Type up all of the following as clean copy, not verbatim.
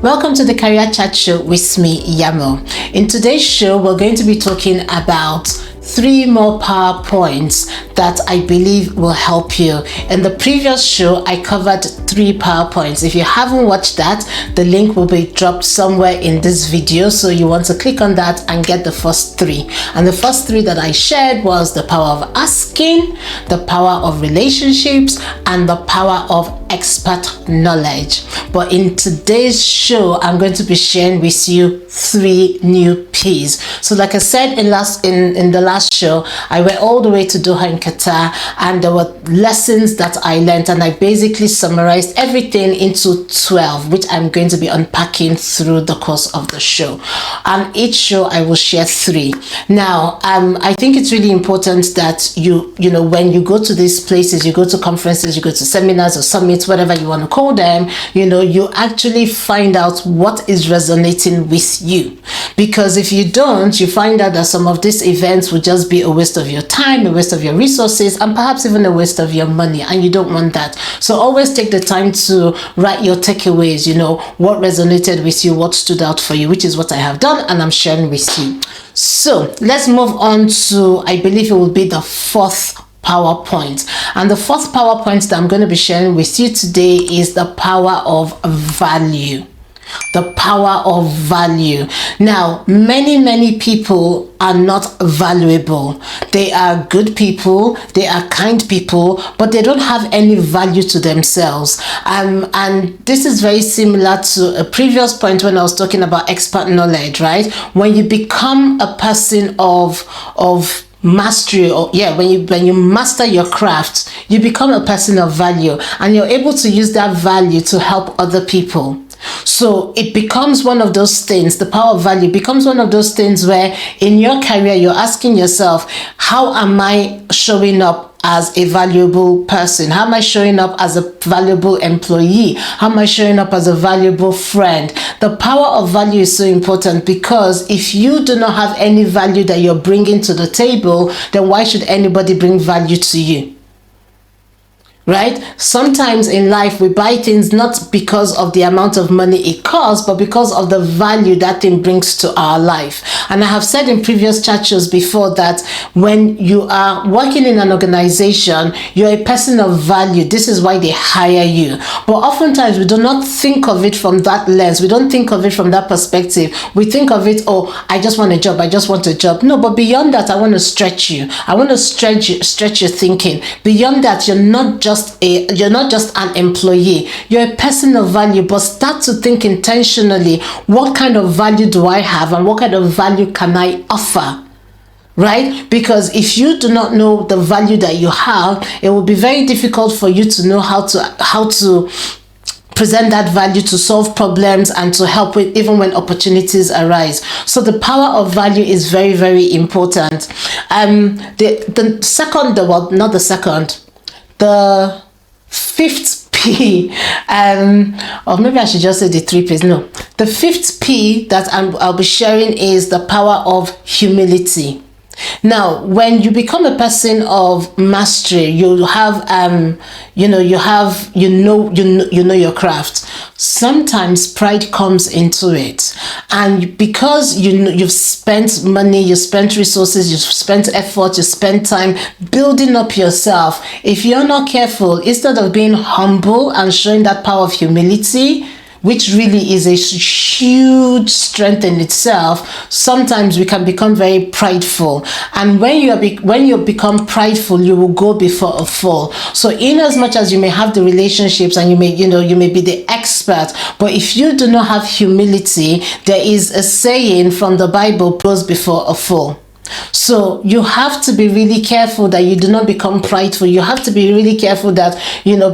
Welcome to the Career Chat Show with me, Yanmo. In today's show, we're going to be talking about 3 more PowerPoints that I believe will help you. In the previous show, I covered 3 PowerPoints. If you haven't watched that, the link will be dropped somewhere in this video. So you want to click on that and get the first 3. And the first 3 that I shared was the power of asking, the power of relationships, and the power of expert knowledge. But in today's show, I'm going to be sharing with you 3 new P's. So like I said in the last show, I went all the way to Doha in Qatar, and there were lessons that I learned, and I basically summarized everything into 12, which I'm going to be unpacking through the course of the show. And each show I will share 3. Now, I think it's really important that you know, when you go to these places, you go to conferences, you go to seminars or summits, whatever you want to call them, you actually find out what is resonating with you. Because if you don't, you find out that some of these events will just be a waste of your time, a waste of your resources, and perhaps even a waste of your money, and you don't want that. So always take the time to write your takeaways, what resonated with you, what stood out for you, which is what I have done and I'm sharing with you. So let's move on to, I believe it will be the 4th PowerPoint. And the 4th PowerPoint that I'm going to be sharing with you today is the power of value. The power of value. Now, many people are not valuable. They are good people, they are kind people, but they don't have any value to themselves. And this is very similar to a previous point when I was talking about expert knowledge, right? When you become a person of mastery, or when you master your craft, you become a person of value, and you're able to use that value to help other people. So it becomes one of those things, the power of value becomes one of those things where in your career you're asking yourself, how am I showing up as a valuable person? How am I showing up as a valuable employee? How am I showing up as a valuable friend? The power of value is so important, because if you do not have any value that you're bringing to the table, then why should anybody bring value to you? Right? Sometimes in life we buy things not because of the amount of money it costs, but because of the value that thing brings to our life. And I have said in previous chat shows before that when you are working in an organization, you're a person of value. This is why they hire you. But oftentimes we do not think of it from that lens. We don't think of it from that perspective. We think of it, oh, I just want a job. I just want a job. No, but beyond that, I want to stretch you. I want to stretch your thinking. Beyond that, you're not just an employee, you're a person of value. But start to think intentionally, what kind of value do I have, and what kind of value can I offer? Right? Because if you do not know the value that you have, it will be very difficult for you to know how to present that value, to solve problems, and to help with even when opportunities arise. So the power of value is very, very important. The 5th P, or maybe I should just say the 3 P's. No, the 5th P that I'll be sharing is the power of humility. Now, when you become a person of mastery, you have you know your craft. Sometimes pride comes into it, and because you've spent money, you spent resources, you've spent effort, you spent time building up yourself. If you're not careful, instead of being humble and showing that power of humility, which really is a huge strength in itself, sometimes we can become very prideful. And when you become prideful, you will go before a fall. So in as much as you may have the relationships and you may be the expert, but if you do not have humility, there is a saying from the Bible, goes before a fall. So you have to be really careful that you do not become prideful. You have to be really careful that,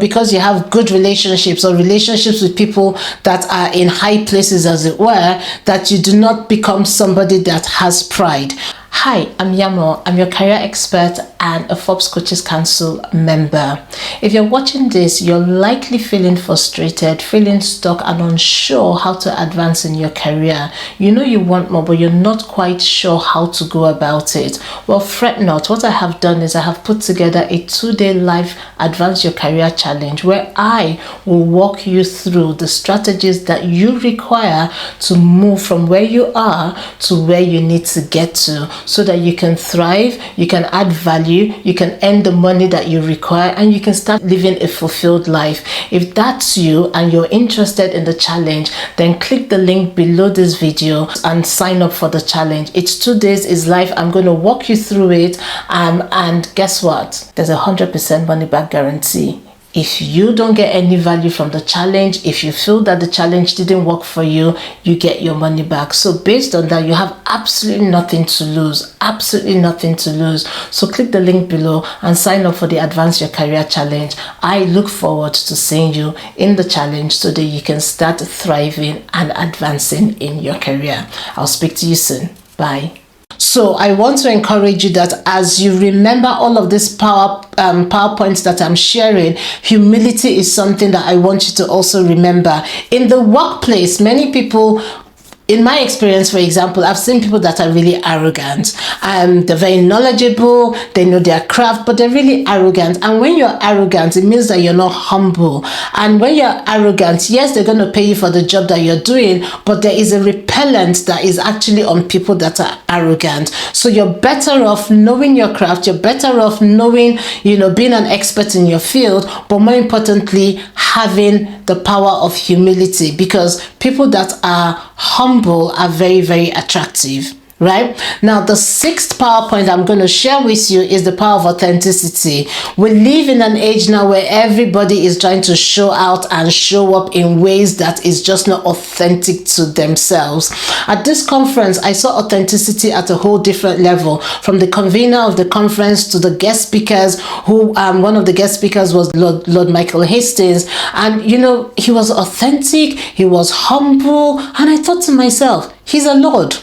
because you have good relationships or relationships with people that are in high places, as it were, that you do not become somebody that has pride. Hi, I'm Yanmo. I'm your career expert and a Forbes Coaches Council member. If you're watching this, you're likely feeling frustrated, feeling stuck and unsure how to advance in your career. You know you want more, but you're not quite sure how to go about it. Well, fret not. What I have done is I have put together a 2-day live Advance Your Career Challenge where I will walk you through the strategies that you require to move from where you are to where you need to get to, so that you can thrive, you can add value, you can earn the money that you require, and you can start living a fulfilled life. If that's you and you're interested in the challenge, then click the link below this video and sign up for the challenge. It's 2 days, it's live. I'm going to walk you through it, and guess what? There's 100% money back guarantee. If you don't get any value from the challenge, if you feel that the challenge didn't work for you, you get your money back. So based on that, you have absolutely nothing to lose. Absolutely nothing to lose. So click the link below and sign up for the Advance Your Career Challenge. I look forward to seeing you in the challenge so that you can start thriving and advancing in your career. I'll speak to you soon. Bye. So I want to encourage you that as you remember all of these PowerPoints that I'm sharing, humility is something that I want you to also remember. In the workplace, many people, in my experience, for example, I've seen people that are really arrogant. They're very knowledgeable, they know their craft, but they're really arrogant. And when you're arrogant, it means that you're not humble. And when you're arrogant, yes, they're going to pay you for the job that you're doing, but there is a repellent that is actually on people that are arrogant. So you're better off knowing your craft, you're better off knowing, being an expert in your field, but more importantly, having the power of humility, because people that are humble are very, very attractive. Right now, the 6th PowerPoint I'm going to share with you is the power of authenticity. We live in an age now where everybody is trying to show out and show up in ways that is just not authentic to themselves. At this conference, I saw authenticity at a whole different level, from the convener of the conference to the guest speakers, who one of the guest speakers was Lord Michael Hastings, and he was authentic, he was humble, and I thought to myself, he's a lord.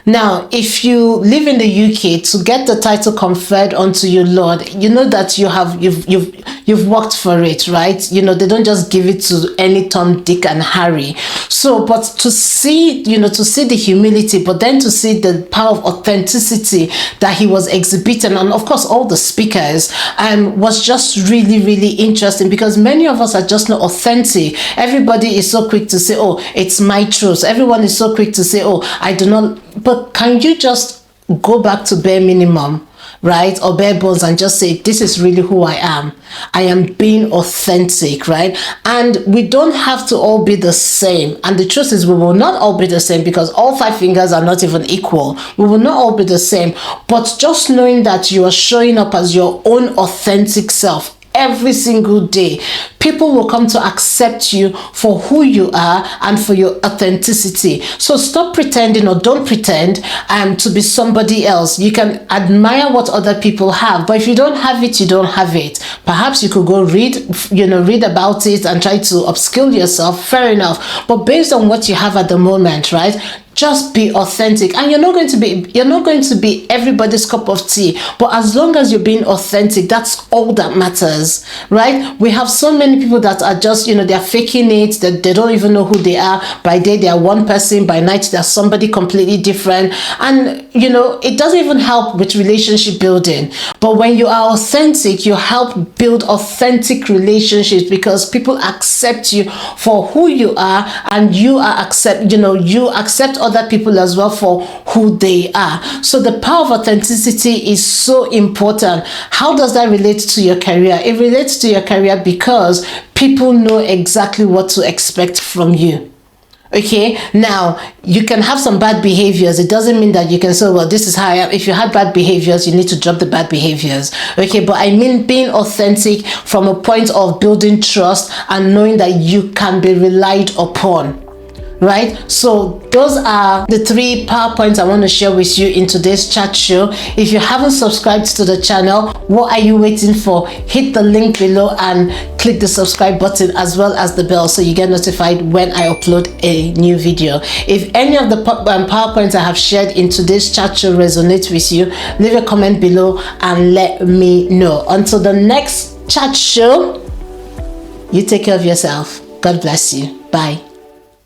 Now, if you live in the UK, to get the title conferred onto you, Lord, you know that you've worked for it, right? They don't just give it to any Tom, Dick, and Harry. So, but to see the humility, but then to see the power of authenticity that he was exhibiting, and of course all the speakers, was just really, really interesting, because many of us are just not authentic. Everybody is so quick to say, oh, it's my truth. Everyone is so quick to say, oh, I do not. But can you just go back to bare minimum, right? Or bare bones, and just say, this is really who I am. I am being authentic, right? And we don't have to all be the same. And the truth is, we will not all be the same, because all 5 fingers are not even equal. We will not all be the same. But just knowing that you are showing up as your own authentic self every single day, people will come to accept you for who you are and for your authenticity. So stop pretending, or don't pretend to be somebody else. You can admire what other people have, but if you don't have it, you don't have it. Perhaps you could go read about it and try to upskill yourself. Fair enough. But based on what you have at the moment, right? Just be authentic, and you're not going to be everybody's cup of tea, but as long as you're being authentic, that's all that matters, right? We have so many people that are just, they're faking it, that they don't even know who they are. By day they are one person, by night they're somebody completely different, and it doesn't even help with relationship building. But when you are authentic, you help build authentic relationships, because people accept you for who you are, and you accept other people as well for who they are. So the power of authenticity is so important. How does that relate to your career? It relates to your career because people know exactly what to expect from you. Okay, now you can have some bad behaviors. It doesn't mean that you can say, well, this is how I am. If you had bad behaviors, you need to drop the bad behaviors. Okay, but I mean being authentic from a point of building trust and knowing that you can be relied upon. right? So those are the 3 PowerPoints I want to share with you in today's chat show. If you haven't subscribed to the channel, what are you waiting for? Hit the link below and click the subscribe button as well as the bell so you get notified when I upload a new video. If any of the PowerPoints I have shared in today's chat show resonate with you, leave a comment below and let me know. Until the next chat show, you take care of yourself. God bless you. Bye.